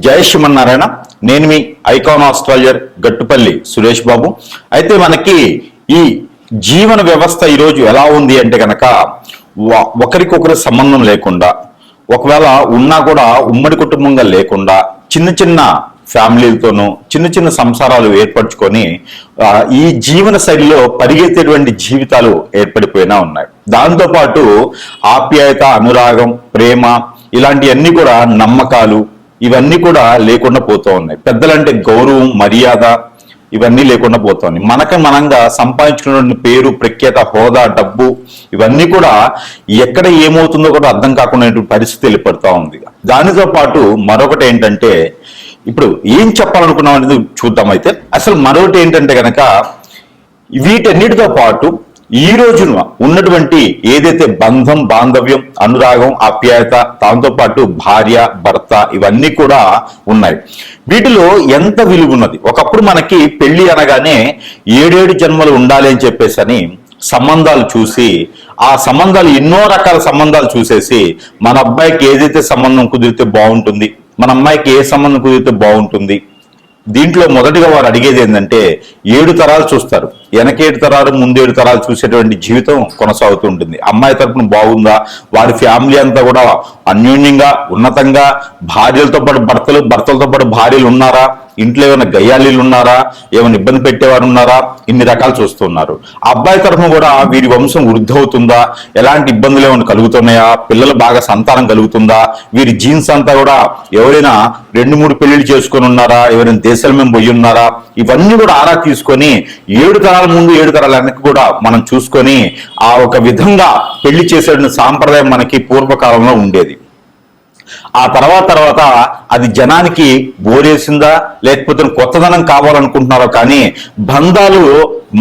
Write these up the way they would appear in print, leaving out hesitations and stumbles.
జై శ్రీమన్నారాయణ. నేను మీ icon astrologer Gattupalli Suresh Babu. అయితే మనకి ఈ జీవన వ్యవస్థ ఈరోజు ఎలా ఉంది అంటే కనుక ఒకరికొకరి సంబంధం లేకుండా, ఒకవేళ ఉన్నా కూడా ఉమ్మడి కుటుంబంగా లేకుండా చిన్న చిన్న ఫ్యామిలీలతోనూ చిన్న చిన్న సంసారాలు ఏర్పరచుకొని ఈ జీవన శైలిలో పరిగెత్తేటువంటి జీవితాలు ఏర్పడిపోయినా ఉన్నాయి. దాంతోపాటు ఆప్యాయత, అనురాగం, ప్రేమ ఇలాంటివన్నీ కూడా, నమ్మకాలు ఇవన్నీ కూడా లేకుండా పోతూ ఉన్నాయి. పెద్దలంటే గౌరవం, మర్యాద ఇవన్నీ లేకుండా పోతుంది. మనంగా సంపాదించుకున్న పేరు, ప్రఖ్యాత, హోదా, డబ్బు ఇవన్నీ కూడా ఎక్కడ ఏమవుతుందో కూడా అర్థం కాకుండా పరిస్థితి ఏర్పడుతూ ఉంది. దానితో పాటు మరొకటి ఏంటంటే, ఇప్పుడు ఏం చెప్పాలనుకున్నాం అనేది చూద్దాం. అయితే అసలు మరొకటి ఏంటంటే కనుక, వీటన్నిటితో పాటు ఈ రోజున ఉన్నటువంటి ఏదైతే బంధం, బాంధవ్యం, అనురాగం, ఆప్యాయత, దాంతో పాటు భార్య, భర్త ఇవన్నీ కూడా ఉన్నాయి. వీటిలో ఎంత విలువ ఉన్నది. ఒకప్పుడు మనకి పెళ్లి అనగానే 7 జన్మలు ఉండాలి అని చెప్పేసి సంబంధాలు చూసి, ఆ సంబంధాలు ఎన్నో రకాల సంబంధాలు చూసేసి, మన అబ్బాయికి ఏదైతే సంబంధం కుదిరితే బాగుంటుంది, మన అమ్మాయికి ఏ సంబంధం కుదిరితే బాగుంటుంది, దీంట్లో మొదటిగా వారు అడిగేది ఏంటంటే 7 తరాలు చూస్తారు. వెనక 7 తరాలు, ముందు 7 తరాలు చూసేటువంటి జీవితం కొనసాగుతూ ఉంటుంది. అమ్మాయి తరపున బాగుందా, వారి ఫ్యామిలీ అంతా కూడా అన్యోన్యంగా, ఉన్నతంగా, భార్యలతో పాటు భర్తలు, భర్తలతో పాటు భార్యలు ఉన్నారా, ఇంట్లో ఏమైనా గయ్యాలీలు ఉన్నారా, ఏమైనా ఇబ్బంది పెట్టేవారు ఉన్నారా, ఇన్ని రకాలు చూస్తున్నారు. అబ్బాయి తరఫున కూడా వీరి వంశం వృద్ధి అవుతుందా, ఎలాంటి ఇబ్బందులు ఏమైనా కలుగుతున్నాయా, పిల్లలు బాగా సంతానం కలుగుతుందా, వీరి జీన్స్ అంతా కూడా ఎవరైనా 2-3 పెళ్లిళ్ళు చేసుకొని ఉన్నారా, ఎవరైనా దేశాల మేము పోయి ఉన్నారా, ఇవన్నీ కూడా ఆరా తీసుకొని 7 తరాల ముందు 7 తరాల వెనక్కి కూడా మనం చూసుకొని ఆ ఒక విధంగా పెళ్లి చేసే సాంప్రదాయం మనకి పూర్వకాలంలో ఉండేది. ఆ తర్వాత అది జనానికి బోరేసిందా, లేకపోతే కొత్తదనం కావాలనుకుంటున్నారో కానీ బంధాలు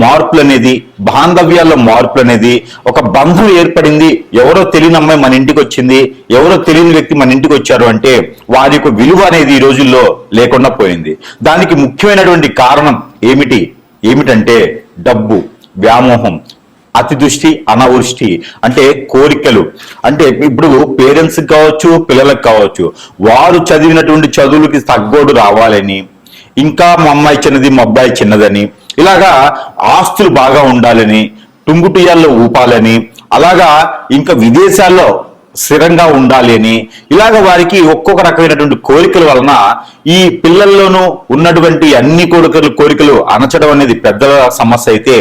మార్పులు అనేది, బాంధవ్యాల్లో మార్పులు అనేది, ఒక బంధం ఏర్పడింది, ఎవరో తెలియని అమ్మాయి మన ఇంటికి వచ్చింది, ఎవరో తెలియని వ్యక్తి మన ఇంటికి వచ్చారు అంటే వారి యొక్క విలువ అనేది ఈ రోజుల్లో లేకుండా పోయింది. దానికి ముఖ్యమైనటువంటి కారణం ఏమిటంటే డబ్బు, వ్యామోహం, అతిదృష్టి, అనావృష్టి, అంటే కోరికలు. అంటే ఇప్పుడు పేరెంట్స్కి కావచ్చు, పిల్లలకు కావచ్చు, వారు చదివినటువంటి చదువులకి తగ్గోడు రావాలని, ఇంకా మా అమ్మాయి చిన్నది, మా అబ్బాయి చిన్నదని, ఇలాగా ఆస్తులు బాగా ఉండాలని, టుంగుటుయాల్లో ఊపాలని, అలాగా ఇంకా విదేశాల్లో స్థిరంగా ఉండాలి అని, ఇలాగ వారికి ఒక్కొక్క రకమైనటువంటి కోరికల వలన ఈ పిల్లల్లోనూ ఉన్నటువంటి అన్ని కోరికలు అణచడం అనేది పెద్ద సమస్య. అయితే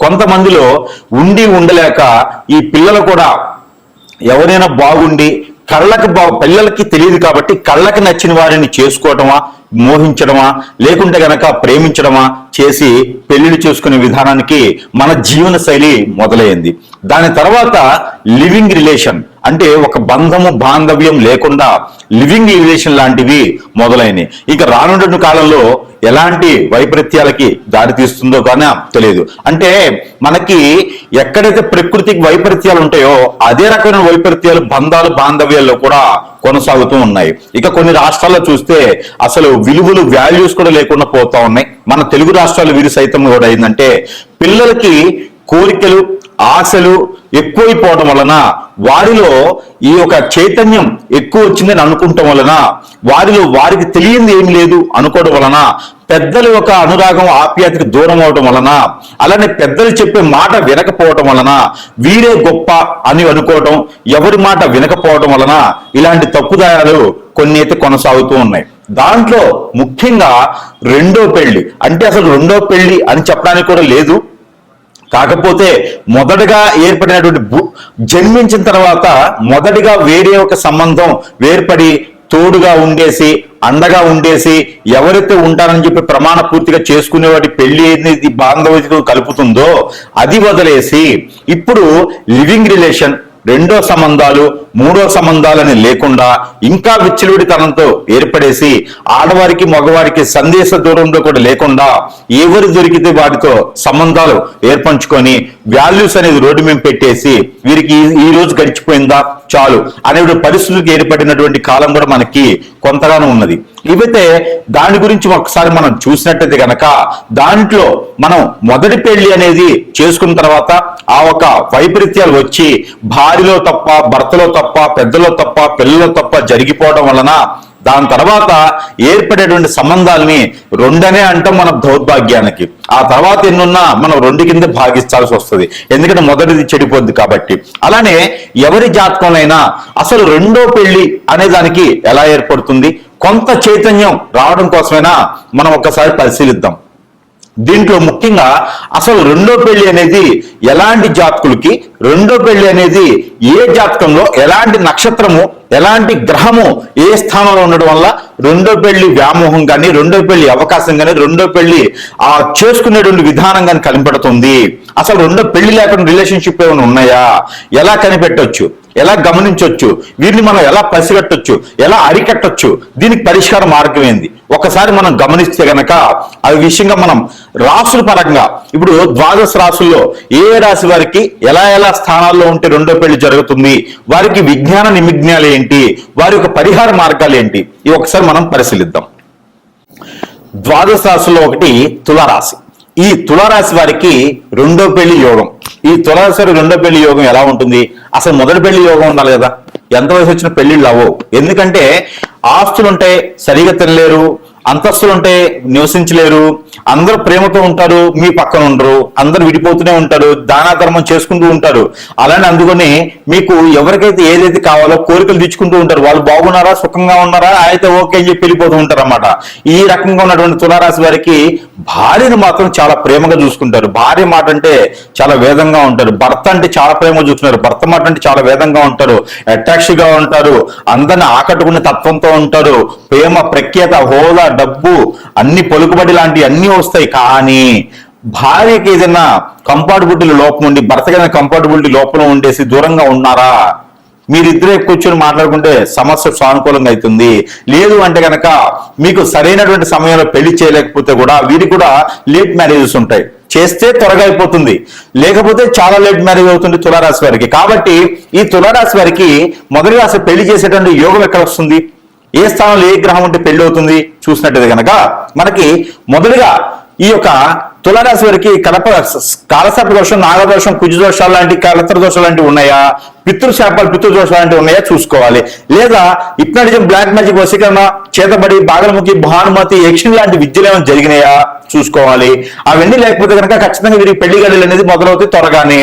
కొంతమందిలో ఉండలేక ఈ పిల్లలు కూడా ఎవరైనా బాగుండి పిల్లలకి తెలియదు కాబట్టి కళ్ళకి నచ్చిన వారిని చేసుకోవటమా, మోహించడమా, లేకుంటే గనక ప్రేమించడమా చేసి పెళ్లిళ్ళు చేసుకునే విధానానికి మన జీవన శైలి మొదలైంది. దాని తర్వాత లివింగ్ రిలేషన్, అంటే ఒక బంధము, బాంధవ్యం లేకుండా లివింగ్ రిలేషన్ లాంటివి మొదలైనవి. ఇక రానున్న కాలంలో ఎలాంటి వైపరీత్యాలకి దారి తీస్తుందో కానీ తెలియదు. అంటే మనకి ఎక్కడైతే ప్రకృతికి వైపరీత్యాలు ఉంటాయో అదే రకమైన వైపరీత్యాలు బంధాలు, బాంధవ్యాల్లో కూడా కొనసాగుతూ ఉన్నాయి. ఇక కొన్ని రాష్ట్రాల్లో చూస్తే అసలు విలువలు, వాల్యూస్ కూడా లేకుండా పోతా ఉన్నాయి. మన తెలుగు రాష్ట్రాలు వీరి సైతం కూడా ఏంటంటే పిల్లలకి కోరికలు, ఆశలు ఎక్కువైపోవడం వలన, వారిలో ఈ యొక్క చైతన్యం ఎక్కువ వచ్చిందని అనుకుంటాం వలన, వారికి తెలియంది ఏం లేదు అనుకోవడం వలన, పెద్దల యొక్క అనురాగం, ఆప్యాయతకు దూరం అవడం వలన, అలానే పెద్దలు చెప్పే మాట వినకపోవడం వలన, వీరే గొప్ప అని అనుకోవటం, ఎవరి మాట వినకపోవడం వలన ఇలాంటి తప్పుదాయాలు కొన్ని అయితే కొనసాగుతూ ఉన్నాయి. దాంట్లో ముఖ్యంగా రెండో పెళ్లి, అంటే అసలు రెండో పెళ్లి అని చెప్పడానికి కూడా లేదు. కాకపోతే మొదటగా ఏర్పడినటువంటి జన్మించిన తర్వాత మొదటిగా వేరే ఒక సంబంధం ఏర్పడి తోడుగా ఉండేసి, అండగా ఉండేసి, ఎవరైతే ఉంటారని చెప్పి ప్రమాణ పూర్తిగా చేసుకునే వాటి పెళ్లి అనేది బాంధవ్యతతో కలుపుతుందో అది వదిలేసి ఇప్పుడు లివింగ్ రిలేషన్, రెండో సంబంధాలు, మూడో సంబంధాలని లేకుండా ఇంకా విచ్చలవిడితనంతో ఏర్పడేసి ఆడవారికి, మగవారికి సందేశ దూరంలో కూడా లేకుండా ఎవరు దొరికితే వాటితో సంబంధాలు ఏర్పంచుకొని వాల్యూస్ అనేది రోడ్డు మీద పెట్టేసి వీరికి ఈ రోజు గడిచిపోయిందా చాలు అనే పరిస్థితులకు ఏర్పడినటువంటి కాలం కూడా మనకి కొంతగానో ఉన్నది. ఇవైతే దాని గురించి ఒకసారి మనం చూసినట్టయితే గనక, దాంట్లో మనం మొదటి పెళ్లి అనేది చేసుకున్న తర్వాత ఆ ఒక వైపరీత్యాలు వచ్చి భార్యలో తప్ప, భర్తలో తప్ప, పెద్దలో తప్ప, పిల్లలో తప్ప జరిగిపోవడం వలన దాని తర్వాత ఏర్పడేటువంటి సంబంధాలని రెండనే అంటాం మన దౌర్భాగ్యానికి. ఆ తర్వాత ఎన్నున్నా మనం రెండు కింద భాగిస్తాల్సి వస్తుంది, ఎందుకంటే మొదటిది చెడిపోద్ది కాబట్టి. అలానే ఎవరి జాతకంలోనైనా అసలు రెండో పెళ్లి అనే దానికి ఎలా ఏర్పడుతుంది, కొంత చైతన్యం రావడం కోసమైనా మనం ఒక్కసారి పరిశీలిద్దాం. దీంట్లో ముఖ్యంగా అసలు రెండో పెళ్లి అనేది ఎలాంటి జాతకులకి, రెండో పెళ్లి అనేది ఏ జాతకంలో ఎలాంటి నక్షత్రము ఎలాంటి గ్రహము ఏ స్థానంలో ఉండడం వల్ల రెండో పెళ్లి వ్యామోహం కానీ, రెండో పెళ్లి అవకాశం కానీ, రెండో పెళ్లి చేసుకునేటువంటి విధానం కానీ కనిపెడుతుంది. అసలు రెండో పెళ్లి లేకుండా రిలేషన్షిప్ ఏమైనా ఉన్నాయా, ఎలా కనిపెట్టొచ్చు, ఎలా గమనించవచ్చు, వీరిని మనం ఎలా పసిగట్టొచ్చు, ఎలా అరికట్టొచ్చు, దీనికి పరిష్కార మార్గం ఏంది ఒకసారి మనం గమనిస్తే గనక ఆ విషయంగా మనం రాసుల పరంగా ఇప్పుడు ద్వాదశ రాసుల్లో ఏ రాశి వారికి ఎలా ఎలా స్థానాల్లో ఉంటే రెండో పెళ్లి జరుగుతుంది, వారికి విజ్ఞాన నిమిజ్ఞాలు ఏంటి, వారి యొక్క పరిహార మార్గాలు ఏంటి, ఇవి ఒకసారి మనం పరిశీలిద్దాం. ద్వాదశ రాశుల్లో ఒకటి తులారాశి. ఈ తులారాశి వారికి రెండో పెళ్లి యోగం. ఈ తులారాశి రెండో పెళ్లి యోగం ఎలా ఉంటుంది, అసలు మొదటి పెళ్లి యోగం ఉండాలి కదా, ఎంత వయసు వచ్చిన పెళ్లిళ్ళు అవ్వవు. ఎందుకంటే ఆస్తులుంటే సరిగా తినలేరు, అంతస్తులుంటే నివసించలేరు, అందరూ ప్రేమతో ఉంటారు, మీ పక్కన ఉండరు, అందరూ విడిపోతూనే ఉంటారు, దాన ధర్మం చేసుకుంటూ ఉంటారు. అలానే అందుకని మీకు ఎవరికైతే ఏదైతే కావాలో కోరికలు తెచ్చుకుంటూ ఉంటారు. వాళ్ళు బాగున్నారా, సుఖంగా ఉన్నారా, అయితే ఓకే అని చెప్పి వెళ్ళిపోతూ ఉంటారు అన్నమాట. ఈ రకంగా ఉన్నటువంటి తులారాశి వారికి భార్యను మాత్రం చాలా ప్రేమగా చూసుకుంటారు. భార్య మాట అంటే చాలా వేదంగా ఉంటారు, భర్త అంటే చాలా ప్రేమగా చూసుకుంటారు, భర్త మాట అంటే చాలా వేదంగా ఉంటారు, అట్రాక్షన్ గా ఉంటారు, అందరిని ఆకట్టుకునే తత్వంతో ఉంటారు. ప్రేమ, ప్రఖ్యాత, హోదా, డబ్బు అన్ని పలుకుబడి లాంటివి అన్ని వస్తాయి. కానీ భార్యకి ఏదైనా కంపాటబిలిటీ లోపం ఉండి, భర్తకి ఏదైనా కంపాటబిలిటీ లోపం ఉండేసి దూరంగా ఉన్నారా, మీరిద్దరే కూర్చొని మాట్లాడుకుంటే సమస్య సానుకూలంగా అవుతుంది. లేదు అంటే కనుక మీకు సరైనటువంటి సమయంలో పెళ్లి చేయలేకపోతే కూడా వీరికి కూడా లేట్ మ్యారేజెస్ ఉంటాయి. చేస్తే త్వరగా అయిపోతుంది, లేకపోతే చాలా లేట్ మ్యారేజ్ అవుతుంది తులారాశి వారికి. కాబట్టి ఈ తులారాశి వారికి మొదటి రాశి పెళ్లి చేసేటువంటి యోగం ఎక్కడ వస్తుంది, ఏ స్థానంలో ఏ గ్రహం ఉంటే పెళ్లి అవుతుంది చూసినట్టయితే కనుక మనకి మొదలుగా ఈ యొక్క తులారాశి వారికి కాలసర్ప దోషం, నాగదోషం, కుజ దోషాలు లాంటి, కలత్ర దోషాలు లాంటివి ఉన్నాయా, పితృశాపాలు, పితృదోషాలు లాంటివి ఉన్నాయా చూసుకోవాలి. లేదా హిప్నాటిజం, బ్లాక్ మ్యాజిక్, వశీకరణ, చేతబడి, బాగలముఖి, భానుమతి, యక్షిణి లాంటి విద్యలు ఏమైనా జరిగినాయా చూసుకోవాలి. అవన్నీ లేకపోతే కనుక ఖచ్చితంగా వీరికి పెళ్లి గడులు అనేది మొదలవుతాయి త్వరగానే.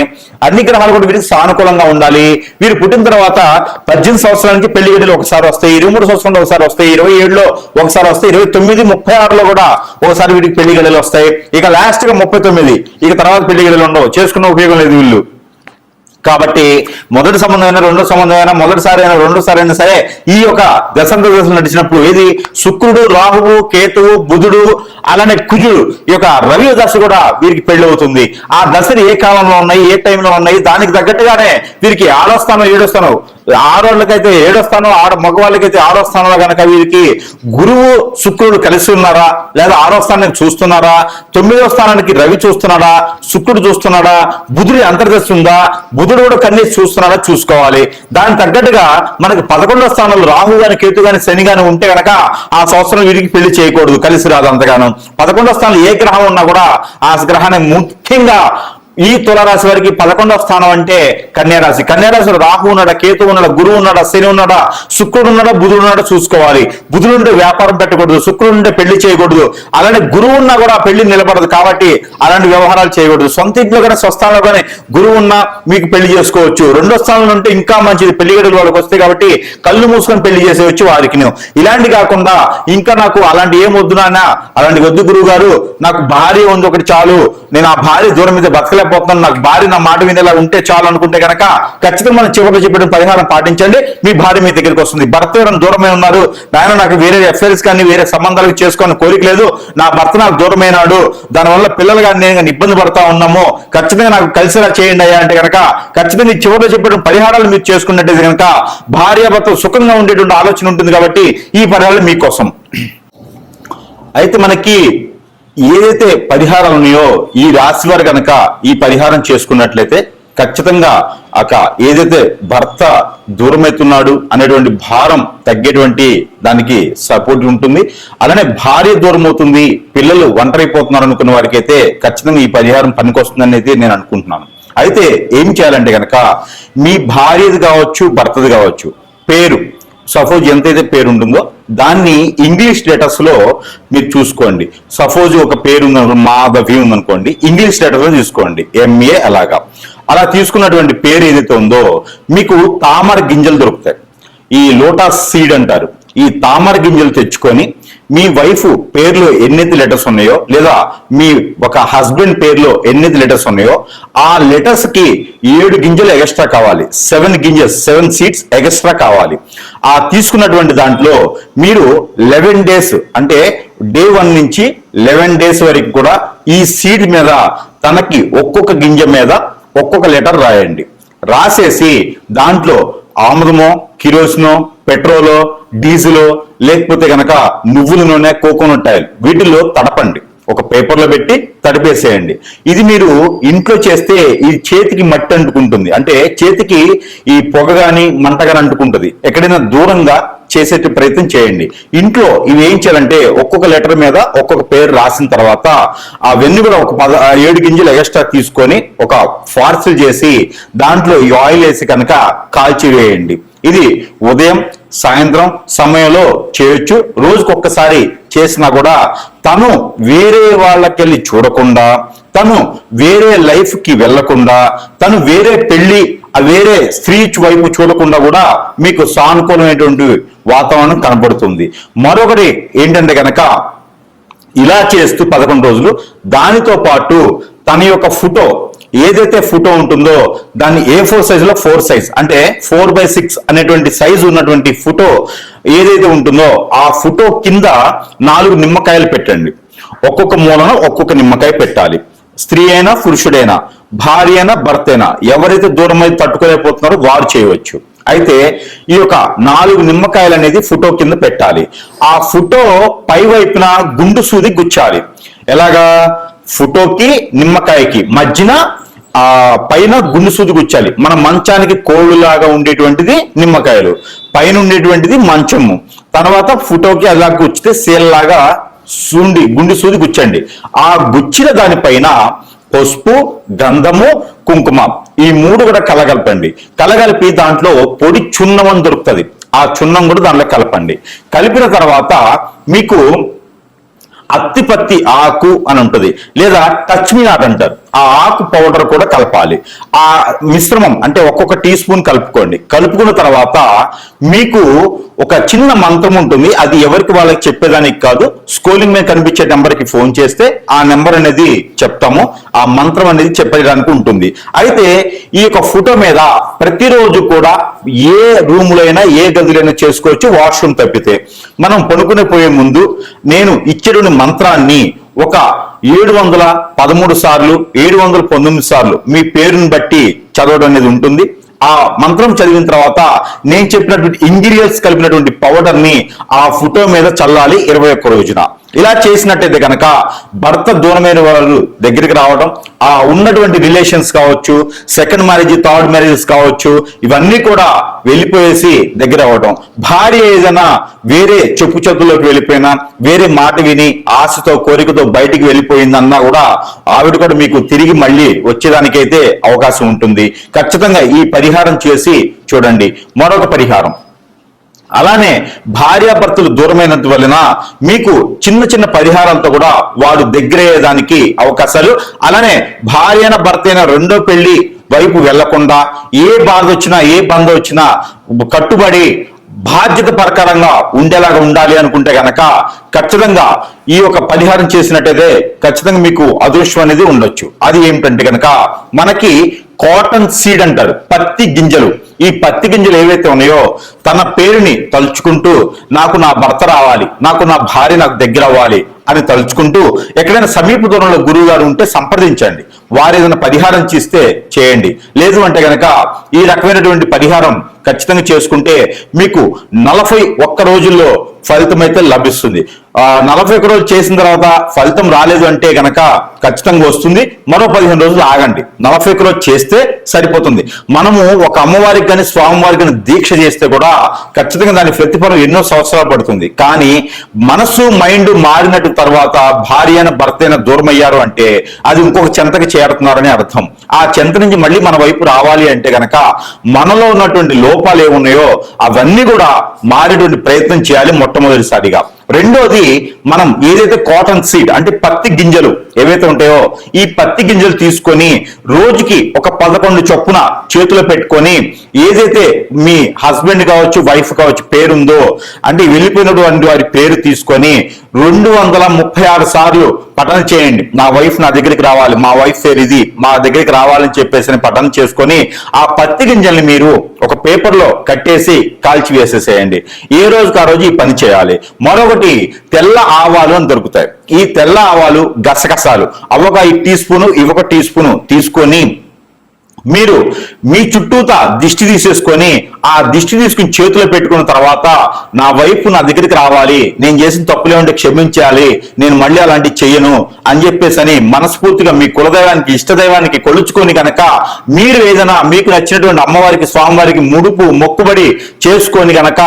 అన్ని గ్రహాలు కూడా వీరికి సానుకూలంగా ఉండాలి. వీరు పుట్టిన తర్వాత 18 సంవత్సరానికి పెళ్లి గడులు ఒకసారి వస్తాయి, 23 సంవత్సరంలో ఒకసారి వస్తాయి, 27లో ఒకసారి వస్తాయి, 29, 36లో కూడా ఒకసారి వీరికి పెళ్లి గడులు వస్తాయి. ఇక లాస్ట్ గా 39, ఇక తర్వాత పెళ్లి గడులు ఉండవు, చేసుకున్న ఉపయోగం లేదు వీళ్ళు. కాబట్టి మొదటి సంబంధమైనా, రెండో సంబంధమైనా, మొదటిసారి అయినా, రెండోసారి అయినా సరే ఈ యొక్క దశాంత దశలు నడిచినప్పుడు ఏది శుక్రుడు, రాహువు, కేతువు, బుధుడు, అలానే కుజుడు, ఈ యొక్క రవి దశ కూడా వీరికి పెళ్లి అవుతుంది. ఆ దశలు ఏ కాలంలో ఉన్నాయి, ఏ టైంలో ఉన్నాయి, దానికి తగ్గట్టుగానే వీరికి 6వ స్థానం, 7వ స్థానం, ఆడవాళ్ళకైతే 7వ స్థానం, మగవాళ్ళకైతే 6వ స్థానంలో కనుక వీరికి గురువు, శుక్రుడు కలిసి ఉన్నారా, లేదా 6వ స్థానానికి చూస్తున్నారా, 9వ స్థానానికి రవి చూస్తున్నాడా, శుక్రుడు చూస్తున్నాడా, బుధుడి అంతర్దశ ఉందా, బుధుడు కూడా కన్నేసి చూస్తున్నాడా చూసుకోవాలి. దానికి తగ్గట్టుగా మనకి 11వ స్థానంలో రాహు గాని, కేతు గాని, శని గాని ఉంటే కనుక ఆ సంవత్సరం వీరికి పెళ్లి చేయకూడదు, కలిసి రాదు అంతగానం. 11వ స్థానంలో ఏ గ్రహం ఉన్నా కూడా ఆ గ్రహాన్ని ముఖ్యంగా ఈ తులారాశి వారికి 11వ స్థానం అంటే కన్యారాశి. కన్యారాశిలో రాహు ఉన్నాడా, కేతు ఉన్నాడా, గురువు ఉన్నాడా, శని ఉన్నాడా, శుక్రుడు ఉన్నాడా, బుధుడు ఉన్నాడా చూసుకోవాలి. బుధుడు ఉంటే వ్యాపారం పెట్టకూడదు, శుక్రుడు ఉంటే పెళ్లి చేయకూడదు, అలానే గురువు ఉన్నా కూడా పెళ్లి నిలబడదు. కాబట్టి అలాంటి వ్యవహారాలు చేయకూడదు. సొంత ఇంట్లో కానీ స్వస్థానంలో కానీ గురువు ఉన్నా మీకు పెళ్లి చేసుకోవచ్చు. 2వ స్థానంలో ఉంటే ఇంకా మంచిది, పెళ్లి గడులు వాళ్ళకి వస్తాయి కాబట్టి కళ్ళు మూసుకొని పెళ్లి చేసేవచ్చు వారికి. ఇలాంటి కాకుండా ఇంకా నాకు అలాంటి ఏం వద్దు నాన్న, అలాంటి వద్దు గురువు గారు, నాకు భార్య ఉంది ఒకటి చాలు, నేను ఆ భార్య దూరం మీద బతకలేకపోతున్నాను, నాకు భార్య నా మాట వినేలా ఉంటే చాలు అనుకుంటే కనుక ఖచ్చితంగా మనం చివరిలో చెప్పిన పరిహారం పాటించండి, మీ భార్య మీ దగ్గరికి వస్తుంది. భర్త ఎవరైనా దూరమై ఉన్నారు, నాయన నాకు వేరే అఫైర్స్ కానీ వేరే సంబంధాలు చేసుకోవాలని కోరిక లేదు, నా భర్త నాకు దూరమైనాడు, దానివల్ల పిల్లలు కానీ నేను కానీ ఇబ్బంది పడతా ఉన్నాము, ఖచ్చితంగా నాకు కలిసిలా చేయండి అయ్యా అంటే కనుక ఖచ్చితంగా చివరిలో చెప్పిన పరిహారాలు మీరు చేసుకున్నట్టయితే కనుక భార్యాభర్త సుఖంగా ఉండేటువంటి ఆలోచన ఉంటుంది. కాబట్టి ఈ పరిహారాలు మీకోసం. అయితే మనకి ఏదైతే పరిహారాలు ఉన్నాయో ఈ రాశి వారు కనుక ఈ పరిహారం చేసుకున్నట్లయితే ఖచ్చితంగా ఏదైతే భర్త దూరమవుతున్నాడు అనేటువంటి భారం తగ్గేటువంటి దానికి సపోర్ట్ ఉంటుంది. అలానే భార్య దూరం అవుతుంది, పిల్లలు ఒంటరైపోతున్నారు అనుకున్న వారికి అయితే ఖచ్చితంగా ఈ పరిహారం పనికొస్తుందని అయితే నేను అనుకుంటున్నాను. అయితే ఏం చేయాలంటే కనుక మీ భార్యది కావచ్చు, భర్తది కావచ్చు, పేరు సపోజ్ ఎంతైతే పేరు ఉంటుందో దాన్ని ఇంగ్లీష్ లెటర్స్ లో మీరు చూసుకోండి. సపోజ్ ఒక పేరు ఉంది, మాధవి ఉందనుకోండి, ఇంగ్లీష్ లెటర్స్ లో చూసుకోండి MA. అలా తీసుకున్నటువంటి పేరు ఏదైతే ఉందో మీకు తామర గింజలు దొరుకుతాయి. ఈ లోటస్ సీడ్ అంటారు. ఈ తామర గింజలు తెచ్చుకొని మీ వైఫ్ పేర్లో ఎన్నైతే లెటర్స్ ఉన్నాయో, లేదా మీ ఒక హస్బెండ్ పేర్లో ఎన్నైతే లెటర్స్ ఉన్నాయో, ఆ లెటర్స్ కి 7 గింజలు ఎక్స్ట్రా కావాలి. 7 సీడ్స్ ఎక్స్ట్రా కావాలి. ఆ తీసుకున్నటువంటి దాంట్లో మీరు 11 డేస్, అంటే డే 1 నుంచి 11 డేస్ వరకు కూడా ఈ సీడ్ మీద తనకి ఒక్కొక్క గింజ మీద ఒక్కొక్క లెటర్ రాయండి. రాసేసి దాంట్లో ఆముదమో, కిరోసినో, పెట్రోలో, డీజిలో, లేకపోతే గనక నువ్వుల నూనె, కోకోనట్ ఆయిల్ వీటిల్లో తడపండి. ఒక పేపర్లో పెట్టి తడిపేసేయండి. ఇది మీరు ఇంట్లో చేస్తే ఈ చేతికి మట్టి అంటుకుంటుంది, అంటే చేతికి ఈ పొగ గాని మంట గాని అంటుకుంటుంది. ఎక్కడైనా దూరంగా చేసే ప్రయత్నం చేయండి. ఇంట్లో ఇవి ఏం చేయాలంటే ఒక్కొక్క లెటర్ మీద ఒక్కొక్క పేరు రాసిన తర్వాత అవన్నీ కూడా ఒక 7 గింజలు ఎక్స్ట్రా తీసుకొని ఒక పార్సల్ చేసి దాంట్లో ఈ ఆయిల్ వేసి కనుక కాల్చి వేయండి. ఇది ఉదయం సాయంత్రం సమయంలో చేయొచ్చు. రోజుకొక్కసారి చేసినా కూడా తను వేరే వాళ్ళకెళ్ళి చూడకుండా, తను వేరే లైఫ్ కి వెళ్లకుండా, తను వేరే పెళ్లి వేరే స్త్రీ వైపు చూడకుండా కూడా మీకు సానుకూలమైనటువంటి వాతావరణం కనబడుతుంది. మరొకటి ఏంటంటే కనుక ఇలా చేస్తూ 11 రోజులు దానితో పాటు తన యొక్క ఫోటో ఏదైతే ఫోటో ఉంటుందో దాన్ని A4 సైజులో 4 సైజ్, అంటే 4/6 అనేటువంటి సైజు ఉన్నటువంటి ఫోటో ఏదైతే ఉంటుందో ఆ ఫోటో కింద 4 నిమ్మకాయలు పెట్టండి. ఒక్కొక్క మూలన ఒక్కొక్క నిమ్మకాయ పెట్టాలి. స్త్రీ అయినా పురుషుడైనా, భార్య అయినా భర్త అయినా, ఎవరైతే దూరం అయితే తట్టుకోలేకపోతున్నారో వారు చేయవచ్చు. అయితే ఈ యొక్క 4 నిమ్మకాయలు అనేది ఫోటో కింద పెట్టాలి. ఆ ఫోటో పై వైపున గుండు సూది గుచ్చాలి. ఎలాగా? ఫోటోకి నిమ్మకాయకి మధ్యన ఆ పైన గుండు సూది గుచ్చాలి. మన మంచానికి కోళ్ళులాగా ఉండేటువంటిది నిమ్మకాయలు, పైన ఉండేటువంటిది మంచము. తర్వాత ఫోటోకి అలా గుచ్చితే సేల్లాగా గుండు సూది గుచ్చండి. ఆ గుచ్చిన దానిపైన పసుపు, గంధము, కుంకుమ ఈ 3 కూడా కలగలపండి. కలగలిపి దాంట్లో పొడి చున్నం అని దొరుకుతుంది. ఆ చున్నం కూడా దాంట్లో కలపండి. కలిపిన తర్వాత మీకు అత్తిపత్తి ఆకు అని ఉంటుంది, లేదా టచ్ మీ నాట్ అంటారు. ఆ ఆకు పౌడర్ కూడా కలపాలి. ఆ మిశ్రమం అంటే ఒక్కొక్క టీ స్పూన్ కలుపుకోండి. కలుపుకున్న తర్వాత మీకు ఒక చిన్న మంత్రం ఉంటుంది. అది ఎవరికి వాళ్ళకి చెప్పేదానికి కాదు, స్క్రోలింగ్ మీద కనిపించే నెంబర్కి ఫోన్ చేస్తే ఆ నెంబర్ అనేది చెప్తాము. ఆ మంత్రం అనేది చెప్పడానికి ఉంటుంది. అయితే ఈ యొక్క ఫోటో మీద ప్రతిరోజు కూడా ఏ రూములో అయినా ఏ గదిలోనైనా చేసుకోవచ్చు, వాష్రూమ్ తప్పితే. మనం పడుకునే పోయే ముందు నేను ఇచ్చేటువంటి మంత్రాన్ని ఒక 713 సార్లు, 719 సార్లు మీ పేరుని బట్టి చదవడం అనేది ఉంటుంది. ఆ మంత్రం చదివిన తర్వాత నేను చెప్పినటువంటి ఇంగ్రీడియంట్స్ కలిపినటువంటి పౌడర్ ని ఆ ఫోటో మీద చల్లాలి 21 రోజున. ఇలా చేసినట్టయితే కనుక భర్త దూరమైన వాళ్ళు దగ్గరికి రావడం, ఆ ఉన్నటువంటి రిలేషన్స్ కావచ్చు, సెకండ్ మ్యారేజ్, థర్డ్ మ్యారేజెస్ కావచ్చు, ఇవన్నీ కూడా వెళ్ళిపోయేసి దగ్గర అవ్వడం. భార్య ఏదైనా వేరే చెప్పు చేతుల్లోకి వెళ్ళిపోయినా, వేరే మాట విని ఆశతో కోరికతో బయటికి వెళ్ళిపోయిందన్నా కూడా ఆవిడ కూడా మీకు తిరిగి మళ్ళీ వచ్చేదానికైతే అవకాశం ఉంటుంది. ఖచ్చితంగా ఈ పరిహారం చేసి చూడండి. మరొక పరిహారం, అలానే భార్యాభర్తలు దూరమైనందు వలన మీకు చిన్న చిన్న పరిహారాలతో కూడా వాడు దగ్గరయ్యేదానికి అవకాశాలు. అలానే భార్యన భర్త అయిన రెండో పెళ్లి వైపు వెళ్లకుండా ఏ బాధ వచ్చినా ఏ బంధం వచ్చినా కట్టుబడి బాధ్యత ప్రకారంగా ఉండేలాగా ఉండాలి అనుకుంటే గనక ఖచ్చితంగా ఈ యొక్క పరిహారం చేసినట్టయితే ఖచ్చితంగా మీకు అదృష్టం అనేది ఉండొచ్చు. అది ఏమిటంటే గనక మనకి కాటన్ సీడ్ అంటారు, పత్తి గింజలు. ఈ పత్తి గింజలు ఏవైతే ఉన్నాయో తన పేరుని తలుచుకుంటూ నాకు నా భర్త రావాలి, నాకు నా భార్య నాకు దగ్గర అవ్వాలి అని తలుచుకుంటూ ఎక్కడైనా సమీప దూరంలో గురువు గారు ఉంటే సంప్రదించండి. వారు ఏదైనా పరిహారం చేస్తే చేయండి. లేదు అంటే గనక ఈ రకమైనటువంటి పరిహారం ఖచ్చితంగా చేసుకుంటే మీకు 41 రోజుల్లో ఫలితం అయితే లభిస్తుంది. 41 రోజులు చేసిన తర్వాత ఫలితం రాలేదు అంటే గనక ఖచ్చితంగా వస్తుంది. మరో 15 రోజులు ఆగండి. 41 రోజు చేస్తే సరిపోతుంది. మనము ఒక అమ్మవారికి కానీ స్వామివారికి కానీ దీక్ష చేస్తే కూడా ఖచ్చితంగా దాని ప్రతిఫలం ఎన్నో సంవత్సరాలు పడుతుంది. కానీ మనసు మైండ్ మారినట్టు తర్వాత భార్య అయిన భర్త అయిన దూరం అయ్యారు అంటే అది ఇంకొక చెంతకి చేరుతున్నారని అర్థం. ఆ చెంత నుంచి మళ్ళీ మన వైపు రావాలి అంటే గనక మనలో ఉన్నటువంటి లోపాలు ఏమున్నాయో అవన్నీ కూడా మారేటువంటి ప్రయత్నం చేయాలి మొట్టమొదటిసారిగా. రెండోది, మనం ఏదైతే కాటన్ సీడ్ అంటే పత్తి గింజలు ఏవైతే ఉంటాయో ఈ పత్తి గింజలు తీసుకొని రోజుకి ఒక 11 చొప్పున చేతిలో పెట్టుకొని ఏదైతే మీ హస్బెండ్ కావచ్చు వైఫ్ కావచ్చు పేరుందో అంటే వెళ్ళిపోయినటువంటి వారి పేరు తీసుకొని 236 సార్లు పఠన చేయండి. నా వైఫ్ నా దగ్గరికి రావాలి, మా వైఫ్ పేరు ఇది, మా దగ్గరికి రావాలని చెప్పేసి పఠనం చేసుకొని ఆ పత్తి గింజల్ని మీరు ఒక పేపర్లో కట్టేసి కాల్చి వేసేసేయండి. ఏ రోజుకి ఆ రోజు ఈ పని చేయాలి. మరొకటి, తెల్ల ఆవాలు అని దొరుకుతాయి. ఈ తెల్ల ఆవాలు గసగసాలు అవొక 1 టీ స్పూను ఇవొక టీ స్పూను తీసుకొని మీరు మీ చుట్టూతా దిష్టి తీసేసుకొని ఆ దిష్టి తీసుకుని చేతిలో పెట్టుకున్న తర్వాత నా వైపు నా దగ్గరికి రావాలి, నేను చేసిన తప్పులే ఉంటే క్షమించాలి, నేను మళ్ళీ అలాంటివి చెయ్యను అని చెప్పేసి మనస్ఫూర్తిగా మీ కులదైవానికి ఇష్టదైవానికి కొలుచుకొని కనుక మీరు ఏదైనా మీకు నచ్చినటువంటి అమ్మవారికి స్వామివారికి ముడుపు మొక్కుబడి చేసుకొని కనుక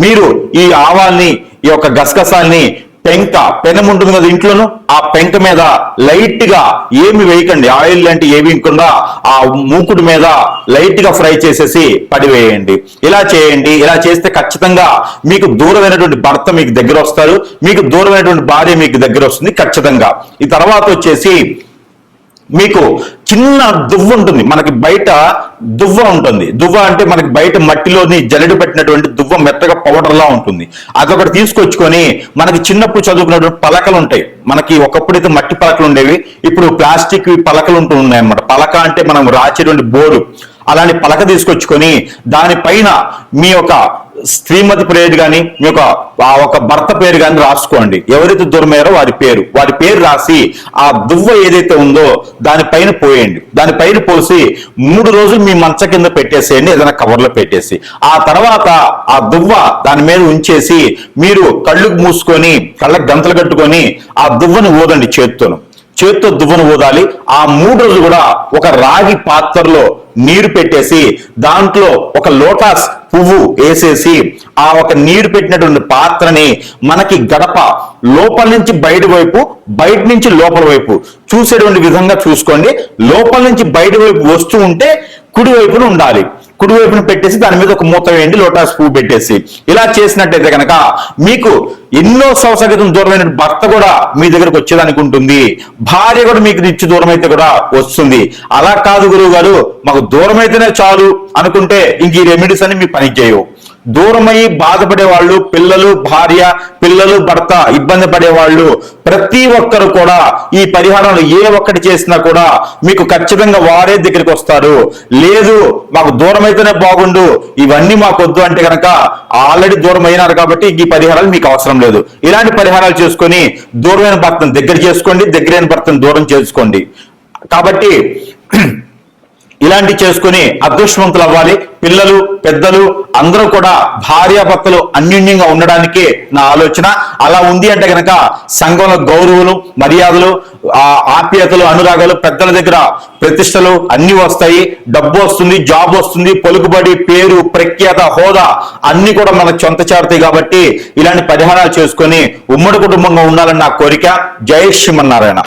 మీరు ఈ ఆవాల్ని ఈ యొక్క గసగసాల్ని పెనం ఉంటుంది కదా ఇంట్లోను, ఆ పెంక మీద లైట్ గా ఏమి వేయకండి, ఆయిల్ లాంటి ఏమి వేయకుండా ఆ మూకుడు మీద లైట్ గా ఫ్రై చేసేసి పడివేయండి. ఇలా చేయండి. ఇలా చేస్తే ఖచ్చితంగా మీకు దూరమైనటువంటి భర్త మీకు దగ్గర వస్తారు, మీకు దూరమైనటువంటి భార్య మీకు దగ్గర వస్తుంది ఖచ్చితంగా. ఈ తర్వాత వచ్చేసి మీకు చిన్న దువ్వ ఉంటుంది, మనకి బయట దువ్వ ఉంటుంది. దువ్వ అంటే మనకి బయట మట్టిలోని జల్లెడ పెట్టినటువంటి దువ్వ మెత్తగా పౌడర్ లా ఉంటుంది. అదొకటి తీసుకొచ్చుకొని మనకి చిన్నప్పుడు చదువుకున్నటువంటి పలకలు ఉంటాయి. మనకి ఒకప్పుడైతే మట్టి పలకలు ఉండేవి, ఇప్పుడు ప్లాస్టిక్ పలకలు ఉంటూ ఉన్నాయి అన్నమాట. పలక అంటే మనం రాచేటువంటి బోర్డు, అలాంటి పలక తీసుకొచ్చుకొని దానిపైన మీ యొక్క శ్రీమతి పేరు కానీ మీ ఒక భర్త పేరు కానీ రాసుకోండి. ఎవరైతే దూరమయ్యారో వారి పేరు రాసి ఆ దువ్వ ఏదైతే ఉందో దానిపైన పోయండి. దానిపైన పోసి 3 రోజులు మీ మంచ కింద పెట్టేసేయండి, ఏదైనా కవర్లో పెట్టేసి. ఆ తర్వాత ఆ దువ్వ దాని మీద ఉంచేసి మీరు కళ్ళు మూసుకొని కళ్ళకు గంతలు కట్టుకొని ఆ దువ్వను ఊదండి. చేత్తో దువ్వను ఊదాలి. ఆ 3 రోజులు కూడా ఒక రాగి పాత్రలో నీరు పెట్టేసి దాంట్లో ఒక లోటస్ పువ్వు వేసేసి ఆ ఒక నీరు పెట్టినటువంటి పాత్రని మనకి గడప లోపల నుంచి బయట వైపు, బయట నుంచి లోపల వైపు చూసేటువంటి విధంగా చూసుకోండి. లోపల నుంచి బయట వైపు వస్తూ ఉంటే కుడి వైపున ఉండాలి. కుడి వైపున పెట్టేసి దాని మీద ఒక మూత వేయండి, లోటస్ పువ్వు పెట్టేసి. ఇలా చేసినట్టయితే కనుక మీకు ఎన్నో సంవత్సరాల క్రితం దూరమైన భర్త కూడా మీ దగ్గరకు వచ్చేదానికి ఉంటుంది. భార్య కూడా మీకు నుంచి దూరం అయితే కూడా వస్తుంది. అలా కాదు గురువు గారు, మాకు దూరం అయితేనే చాలు అనుకుంటే ఇంక ఈ రెమెడీస్ అని మీ పని చేయవు. దూరమయ్యి బాధపడే వాళ్ళు, పిల్లలు భార్య, పిల్లలు భర్త ఇబ్బంది పడేవాళ్ళు ప్రతి ఒక్కరు కూడా ఈ పరిహారాలు ఏ ఒక్కటి చేసినా కూడా మీకు ఖచ్చితంగా వారే దగ్గరికి వస్తారు. లేదు మాకు దూరం అయితేనే బాగుండు, ఇవన్నీ మాకు వద్దు అంటే కనుక ఆల్రెడీ దూరం అయినారు కాబట్టి ఈ పరిహారాలు మీకు అవసరం లేదు. ఇలాంటి పరిహారాలు చేసుకొని దూరమైన భర్తను దగ్గర చేసుకోండి, దగ్గరైన భర్తను దూరం చేసుకోండి. కాబట్టి ఇలాంటి చేసుకుని అదృష్టవంతులు అవ్వాలి. పిల్లలు పెద్దలు అందరూ కూడా భార్యాభర్తలు అన్యోన్యంగా ఉండడానికే నా ఆలోచన. అలా ఉంది అంటే కనుక సంఘంలో గౌరవులు, మర్యాదలు, ఆప్యాయతలు, అనురాగాలు, పెద్దల దగ్గర ప్రతిష్టలు అన్ని వస్తాయి. డబ్బు వస్తుంది, జాబ్ వస్తుంది, పలుకుబడి, పేరు, ప్రఖ్యాత, హోదా అన్ని కూడా మనకు సొంత చేరుతాయి. కాబట్టి ఇలాంటి పరిహారాలు చేసుకొని ఉమ్మడి కుటుంబంగా ఉండాలని నా కోరిక. జై శ్రీమన్నారాయణ.